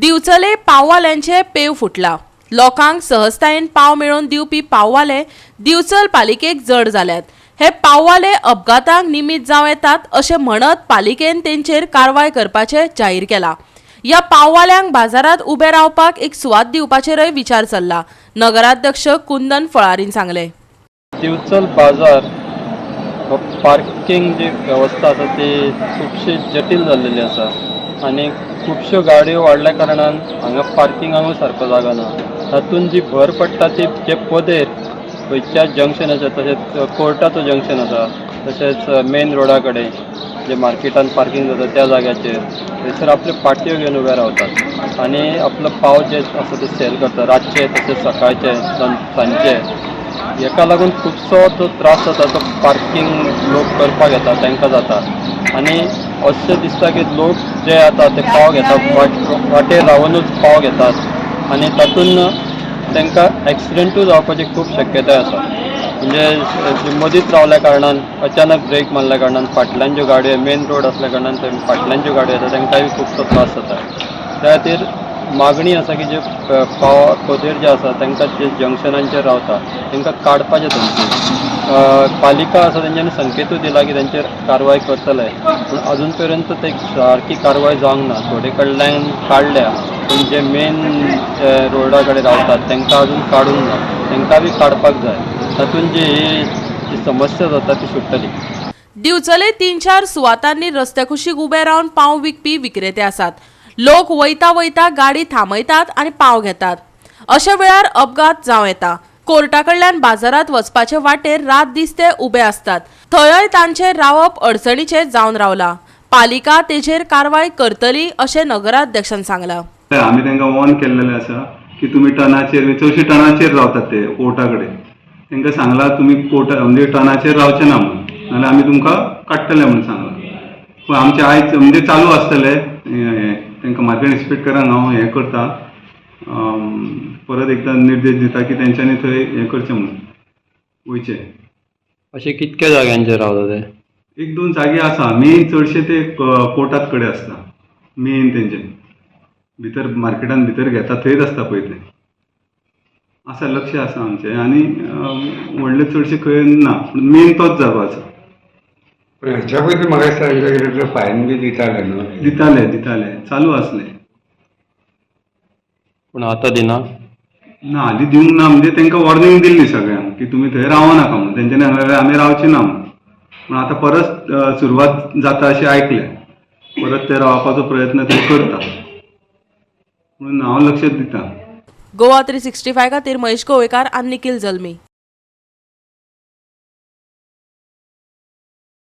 दिवचले पाववाल्यांचे pave फुटला। लोकांक सहजतायेन पाव मेळोवन दिवपी पाववाले दिवचल पालिकेक जड जाल्यात। हे पाववाले अपघातांक निमित जावं येतात अशें म्हणत पालिकेन तेंचेर कारवाय करपाचे जाहीर केला। या पाववाल्यांक बाजारात उबे रावपाक एक सुवात दिवपाचेरय विचार चल्ला, नगराध्यक्ष कुंदन फळारीन सांगले। दिवचल बाजार पार्किंग जी व्यवस्था आसा ती खूबशी जटील जाल्लेली आसा आनी खुबश्यो गाडयो वाडल्या कारणान हांगा पार्किंगाकूय सारको जागा ना। तातूंत जी भर पडटा ती जे पदेर खंयच्या जंक्शनाचेर तशेंच कोर्टाचो जंक्शन आसा, तशेंच मेन रोडा कडेन जे मार्केटान पार्किंग जाता त्या जाग्याचेर थंयसर आपल्यो पाटयो घेवन उबे रावतात आनी आपलो पाव जे आसा ते सेल करतात रातचे तशेंच सकाळचे सांजचे। हेका लागून खुबसो जो त्रास जाता तो पार्किंग लोक करपाक येता तांकां जाता आनी अशें दिसता की लोक जे आता ते पाव घेतात वाटेर रावनूच पाव घेतात आनी तातूंत तांकां एक्सिडेंटूय जावपाची खूब शक्यताय आसा। म्हणजे मदींच रावल्या कारणान अचानक ब्रेक मारल्या कारणान फाटल्यान ज्यो गाडयो मेन रोड आसल्या कारणान फाटल्यान ज्यो गाडयो येता तांकांय खुबसो त्रास जाता। त्या खातीर मागणी आसा की जे पाव पदेर जे आसा तांकां जे जंक्शनांचेर रावता तांकां काडपाचें थंयची पालिका आसा तेंच्यांनी संकेतूय दिला की तांचेर कारवाय करतले, पूण अजून पर्यंत ते सारकी कारवाय जावंक ना। थोडे कडल्यान काडल्या पूण जे मेन रोडा कडेन रावतात तांकां अजून काडूंक ना, तांकां बी काडपाक जाय। तातूंत जी समस्या जाता ती सुट्टली। दिवचले 3-4 सुवातांनी रस्त्या कुशीक उबे रावन पाव विकपी विक्रेते आसात। लोक वयता गाडी थांबयतात आणि पाव घेतात। अशा वेळार अपघात जावं येता। कोर्टा कडल्यान बाजारात वचपाचे वाटेर रात दीस ते उबे असतात। थंयय तांचे रावप अडचणीचे जावन रावला। पालिका तेजेर कारवाय करतली अशें नगराध्यक्षान सांगला। आम्ही तांकां वॉर्न केल्लेले आसा की तुमी टनाचेर चडशे टनाचेर रावतात ते कोर्टा कडेन। तांकां सांगला तुमी कोर्टा म्हणजे टनाचेर रावचे ना म्हणून, नाल्यार आमी तुमकां काडटले म्हणून सांगला। पूण आमचे आयज म्हणजे चालू आसतले तांकां मार्केट इन्स्पेक्टरांक हांव हें करता, परत एकदां निर्देश दिता की तेंच्यांनी थंय हें करचें म्हणून वयचें। अशें कितक्या जाग्यांचेर रावता ते? 1-2 जागे आसा, मेन चडशे ते कोर्टात कडेन आसता। मेन तेंचे भितर मार्केटान भितर घेता थंयच आसता पळय ते आसा, लक्ष आसा आमचें। आनी व्हडले चडशे खंय ना, मेन तोच जागो आसा। हेच्या पयलीं म्हाका सांगिल्लें फायन बी दिताले न्हू? दिताले चालू आसले, पूण आतां दिना ना हालीं दिवंक ना। म्हणजे तांकां वॉर्निंग दिल्ली सगळ्यांक की तुमी थंय रावनाका म्हणून। तेंच्यांनी सांगलें आमी रावचे ना म्हणून, पूण आतां परत सुरवात जाता अशें आयकलें, परत ते रावपाचो प्रयत्न ते करता म्हणून हांव लक्ष दिता। गोवा 365 खातीर महेश गोवेकार आनी निखिल जल्मी।